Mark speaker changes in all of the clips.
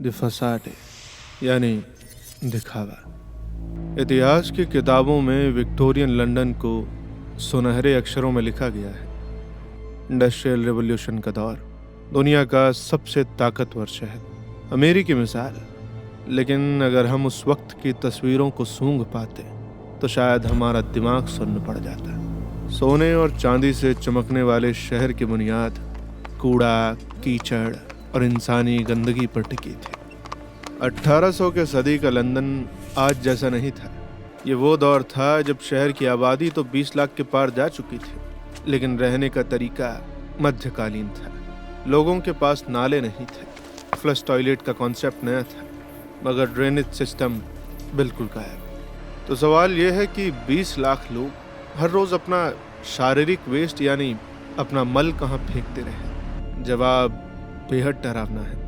Speaker 1: The फसाडे यानी दिखावा। इतिहास की किताबों में विक्टोरियन लंदन को सुनहरे अक्षरों में लिखा गया है। इंडस्ट्रियल रिवॉल्यूशन का दौर, दुनिया का सबसे ताकतवर शहर, अमेरिका की मिसाल। लेकिन अगर हम उस वक्त की तस्वीरों को सूंघ पाते तो शायद हमारा दिमाग सुन्न पड़ जाता। सोने और चांदी से चमकने वाले शहर की बुनियाद कूड़ा, कीचड़ और इंसानी गंदगी पर टिकी थी। 1800 के सदी का लंदन आज जैसा नहीं था। ये वो दौर था जब शहर की आबादी तो 20 लाख के पार जा चुकी थी, लेकिन रहने का तरीका मध्यकालीन था। लोगों के पास नाले नहीं थे, फ्लश टॉयलेट का कॉन्सेप्ट नया था, मगर ड्रेनेज सिस्टम बिल्कुल गायब। तो सवाल यह है कि 20 लाख लोग हर रोज अपना शारीरिक वेस्ट यानी अपना मल कहाँ फेंकते रहे? जवाब बेहद डरावना है।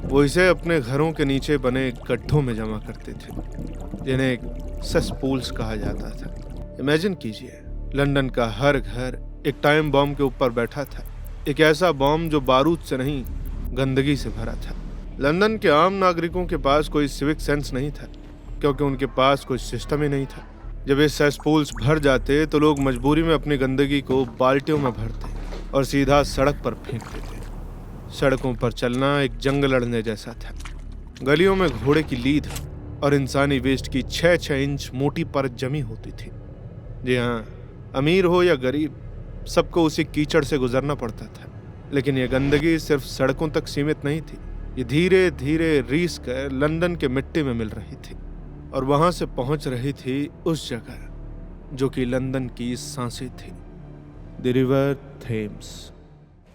Speaker 1: वो इसे अपने घरों के नीचे बने गड्ढों में जमा करते थे, जिन्हें सेसपूल्स कहा जाता था। इमेजिन कीजिए, लंदन का हर घर एक टाइम बॉम्ब के ऊपर बैठा था। एक ऐसा बॉम्ब जो बारूद से नहीं, गंदगी से भरा था। लंदन के आम नागरिकों के पास कोई सिविक सेंस नहीं था, क्योंकि उनके पास कोई सिस्टम ही नहीं था। जब ये सेसपूल्स भर जाते तो लोग मजबूरी में अपनी गंदगी को बाल्टियों में भरते और सीधा सड़क पर फेंक देते। सड़कों पर चलना एक जंग लड़ने जैसा था। गलियों में घोड़े की लीद और इंसानी वेस्ट की 6-6 इंच मोटी परत जमी होती थी। जी हाँ, अमीर हो या गरीब, सबको उसी कीचड़ से गुजरना पड़ता था। लेकिन ये गंदगी सिर्फ सड़कों तक सीमित नहीं थी। ये धीरे धीरे रीस कर लंदन के मिट्टी में मिल रही थी और वहां से पहुंच रही थी उस जगह जो कि लंदन की सांसें थी। The river Thames.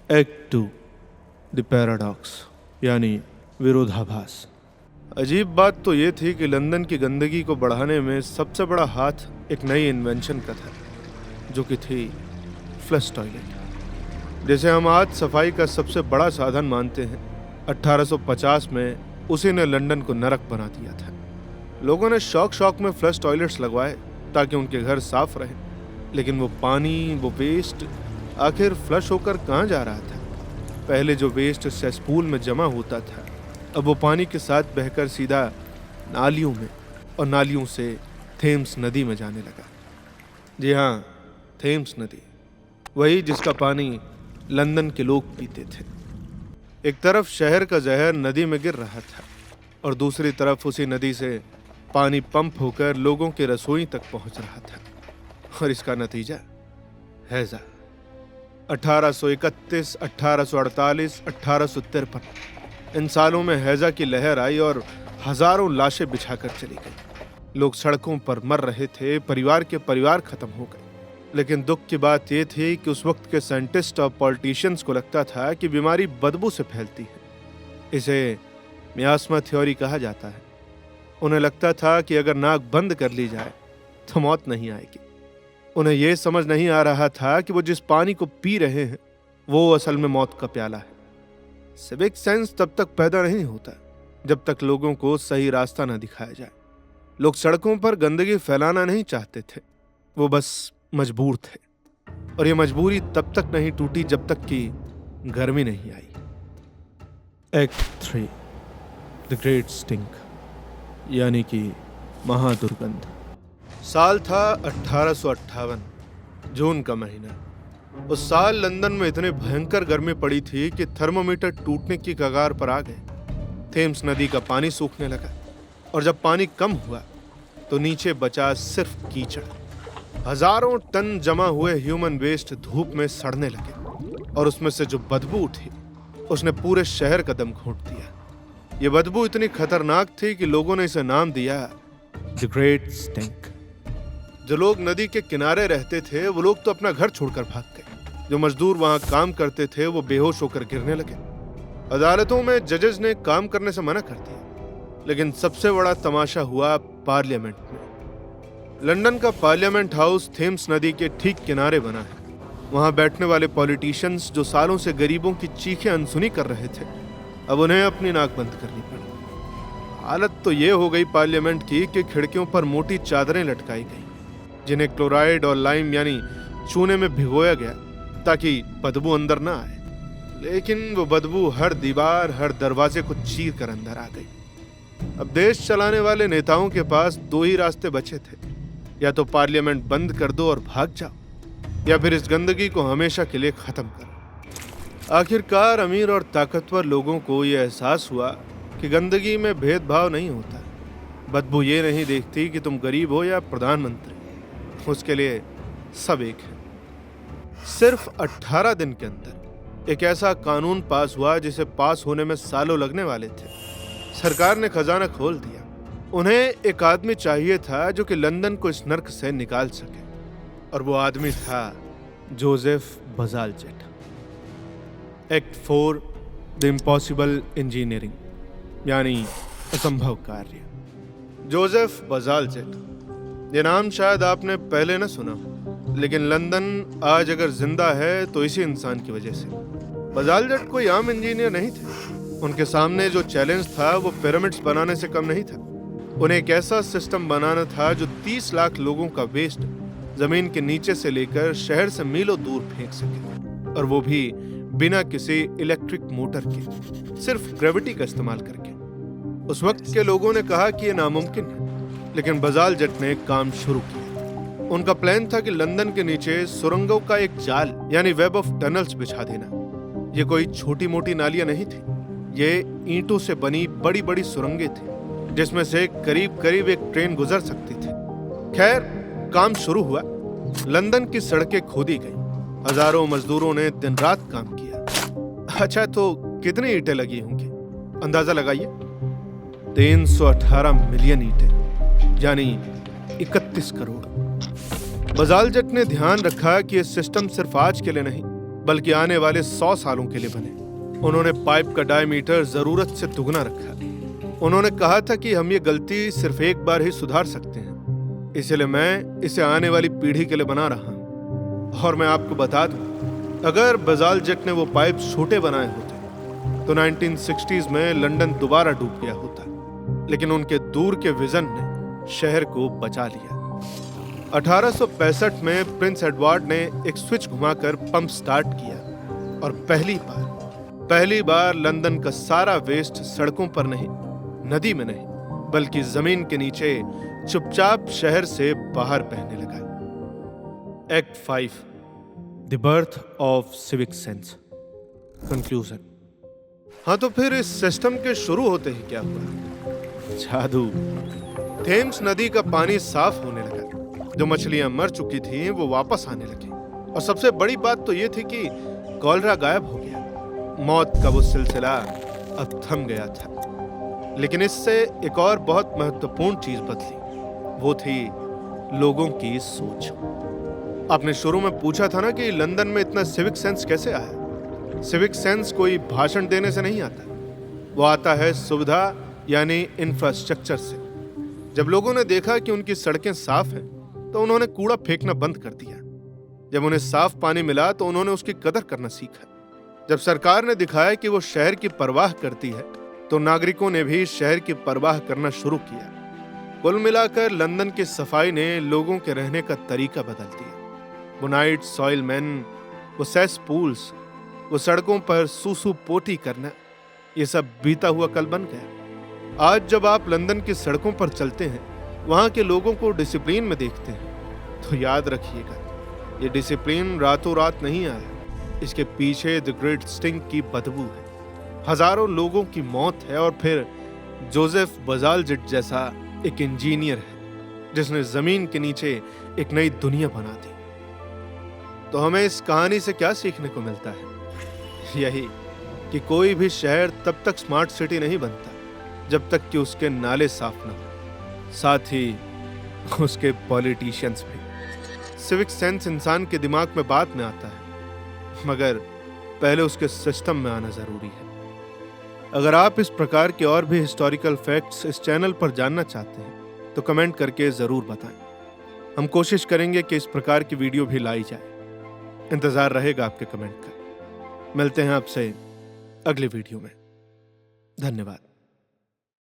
Speaker 1: Act 2, the paradox यानी विरोधाभास। अजीब बात तो ये थी कि लंदन की गंदगी को बढ़ाने में सबसे बड़ा हाथ एक नई इन्वेंशन का था, जो कि थी फ्लश टॉयलेट, जिसे हम आज सफाई का सबसे बड़ा साधन मानते हैं। 1850 में उसी ने लंदन को नरक बना दिया था। लोगों ने शौक में फ्लश टॉयलेट्स लगवाए ताकि उनके घर साफ रहे, लेकिन वो पानी, वो वेस्ट आखिर फ्लश होकर कहाँ जा रहा था? पहले जो वेस्ट सेसपूल में जमा होता था, अब वो पानी के साथ बहकर सीधा नालियों में और नालियों से थेम्स नदी में जाने लगा। जी हाँ, थेम्स नदी, वही जिसका पानी लंदन के लोग पीते थे। एक तरफ शहर का जहर नदी में गिर रहा था और दूसरी तरफ उसी नदी से पानी पंप होकर लोगों की रसोई तक पहुंच रहा था। और इसका नतीजा हैजा। 1831, 1848, 1853 इन सालों में हैजा की लहर आई और हजारों लाशें बिछाकर चली गई। लोग सड़कों पर मर रहे थे, परिवार के परिवार खत्म हो गए। लेकिन दुख की बात यह थी कि उस वक्त के साइंटिस्ट और पॉलिटिशियंस को लगता था कि बीमारी बदबू से फैलती है। इसे मियास्मा थ्योरी कहा जाता है। उन्हें लगता था कि अगर नाक बंद कर ली जाए तो मौत नहीं आएगी। उन्हें यह समझ नहीं आ रहा था कि वो जिस पानी को पी रहे हैं वो असल में मौत का प्याला है। सिविक सेंस तब तक पैदा नहीं होता जब तक लोगों को सही रास्ता न दिखाया जाए। लोग सड़कों पर गंदगी फैलाना नहीं चाहते थे, वो बस मजबूर थे। और ये मजबूरी तब तक नहीं टूटी जब तक कि गर्मी नहीं आई। एक्ट 3, द ग्रेट स्टिंक यानी कि महादुर्गंध। साल था 1858, जून का महीना। उस साल लंदन में इतनी भयंकर गर्मी पड़ी थी कि थर्मोमीटर टूटने की कगार पर आ गए। थेम्स नदी का पानी सूखने लगा और जब पानी कम हुआ तो नीचे बचा सिर्फ कीचड़। हजारों टन जमा हुए ह्यूमन वेस्ट धूप में सड़ने लगे और उसमें से जो बदबू उठी उसने पूरे शहर का दम घोंट दिया। ये बदबू इतनी खतरनाक थी कि लोगों ने इसे नाम दिया द ग्रेट स्टिंक। जो लोग नदी के किनारे रहते थे वो लोग तो अपना घर छोड़कर भाग गए। जो मजदूर वहां काम करते थे वो बेहोश होकर गिरने लगे। अदालतों में जजेस ने काम करने से मना कर दिया। लेकिन सबसे बड़ा तमाशा हुआ पार्लियामेंट में। लंदन का पार्लियामेंट हाउस थेम्स नदी के ठीक किनारे बना है। वहां बैठने वाले पॉलिटिशियंस जो सालों से गरीबों की चीखें अनसुनी कर रहे थे, अब उन्हें अपनी नाक बंद करनी पड़ी। हालत तो ये हो गई पार्लियामेंट की कि खिड़कियों पर मोटी चादरें लटकाई गई, जिन्हें क्लोराइड और लाइम यानी चूने में भिगोया गया ताकि बदबू अंदर ना आए। लेकिन वो बदबू हर दीवार, हर दरवाजे को चीर कर अंदर आ गई। अब देश चलाने वाले नेताओं के पास दो ही रास्ते बचे थे, या तो पार्लियामेंट बंद कर दो और भाग जाओ, या फिर इस गंदगी को हमेशा के लिए खत्म करो। आखिरकार अमीर और ताकतवर लोगों को यह एहसास हुआ कि गंदगी में भेदभाव नहीं होता। बदबू ये नहीं देखती कि तुम गरीब हो या प्रधानमंत्री, उसके लिए सब एक है। सिर्फ 18 दिन के अंदर एक ऐसा कानून पास हुआ जिसे पास होने में सालों लगने वाले थे। सरकार ने खजाना खोल दिया। उन्हें एक आदमी चाहिए था जो कि लंदन को इस नर्क से निकाल सके, और वो आदमी था Joseph Bazalgette. Act 4 the impossible engineering, यानी असंभव कार्य। जोसेफ बजालजेट, ये नाम शायद आपने पहले न सुना, लेकिन लंदन आज अगर जिंदा है तो इसी इंसान की वजह से। बजालजेट कोई आम इंजीनियर नहीं थे। उनके सामने जो चैलेंज था वो पिरामिड्स बनाने से कम नहीं था। उन्हें एक ऐसा सिस्टम बनाना था जो 30 लाख लोगों का वेस्ट जमीन के नीचे से लेकर शहर से मीलों दूर फेंक सके, और वो भी बिना किसी इलेक्ट्रिक मोटर के, सिर्फ ग्रेविटी का इस्तेमाल करके। उस वक्त के लोगों ने कहा कि यह नामुमकिन है, लेकिन बजालजेट ने काम शुरू किया। उनका प्लान था कि लंदन के नीचे सुरंगों का एक जाल, यानी वेब ऑफ टनल्स बिछा देना। ये कोई छोटी मोटी नालियां नहीं थी, ये ईंटों से बनी बड़ी बड़ी सुरंगें थी, जिसमें से करीब करीब एक ट्रेन गुजर सकती थी। खैर, काम शुरू हुआ। लंदन की सड़कें खोदी गई। हजारों मजदूरों ने दिन रात काम किया। अच्छा, तो कितनी ईंटें लगी होंगी? अंदाजा लगाइए। 318 मिलियन ईंटें, यानी 31 करोड़। बजालजेट ने ध्यान रखा कि यह सिस्टम सिर्फ आज के लिए नहीं, बल्कि आने वाले 100 सालों के लिए बने। उन्होंने पाइप का डायमीटर जरूरत से दुगना रखा। उन्होंने कहा था कि हम ये गलती सिर्फ एक बार ही सुधार सकते हैं, इसलिए मैं इसे आने वाली पीढ़ी के लिए बना रहा हूं। और मैं आपको बता दूं, अगर बजालजेट ने वो पाइप छोटे बनाए होते तो 1960s में लंदन दोबारा डूब गया होता, लेकिन उनके दूर के विजन ने शहर को बचा लिया। 1865 में प्रिंस एडवर्ड ने एक स्विच घुमाकर पंप स्टार्ट किया, और पहली बार लंदन का सारा वेस्ट सड़कों पर नहीं, नदी में नहीं, बल्कि जमीन के नीचे चुपचाप शहर से बाहर बहने लगा। Act 5 the birth of civic sense, conclusion. हाँ, तो फिर इस सिस्टम के शुरू होते ही क्या हुआ? जादू। थेम्स नदी का पानी साफ होने लगा। जो मछलियां मर चुकी थीं वो वापस आने लगी, और सबसे बड़ी बात तो ये थी कि कॉलरा गायब हो गया। मौत का वो सिलसिला अब थम गया था। लेकिन इससे एक और बहुत महत्वपूर्ण चीज बदली, वो थी लोगों की सोच। आपने शुरू में पूछा था ना कि लंदन में इतना सिविक सेंस कैसे आया। सिविक सेंस कोई भाषण देने से नहीं आता, वो आता है सुविधा यानी इंफ्रास्ट्रक्चर से। जब लोगों ने देखा कि उनकी सड़कें साफ हैं, तो उन्होंने कूड़ा फेंकना बंद कर दिया। जब उन्हें साफ पानी मिला तो उन्होंने उसकी कदर करना सीखा। जब सरकार ने दिखाया कि वो शहर की परवाह करती है, तो नागरिकों ने भी शहर की परवाह करना शुरू किया। कुल मिलाकर लंदन की सफाई ने लोगों के रहने का तरीका बदल दिया। वो नाइट सॉइल मैन, वो सेस पूल्स, वो सड़कों पर सूसू पोटी करना, ये सब बीता हुआ कल बन गया। आज जब आप लंदन की सड़कों पर चलते हैं, वहां के लोगों को डिसिप्लिन में देखते हैं, तो याद रखिएगा, ये डिसिप्लिन रातों रात नहीं आया। इसके पीछे द ग्रेट स्टिंक की बदबू है, हजारों लोगों की मौत है, और फिर जोसेफ बजालजेट जैसा एक इंजीनियर है जिसने जमीन के नीचे एक नई दुनिया बना दी। तो हमें इस कहानी से क्या सीखने को मिलता है? यही कि कोई भी शहर तब तक स्मार्ट सिटी नहीं बनता जब तक कि उसके नाले साफ न हो, साथ ही उसके पॉलिटिशियंस भी। सिविक सेंस इंसान के दिमाग में बाद में आता है, मगर पहले उसके सिस्टम में आना जरूरी है। अगर आप इस प्रकार के और भी हिस्टोरिकल फैक्ट्स इस चैनल पर जानना चाहते हैं तो कमेंट करके जरूर बताएं। हम कोशिश करेंगे कि इस प्रकार की वीडियो भी लाई जाए। इंतजार रहेगा आपके कमेंट का। मिलते हैं आपसे अगले वीडियो में। धन्यवाद।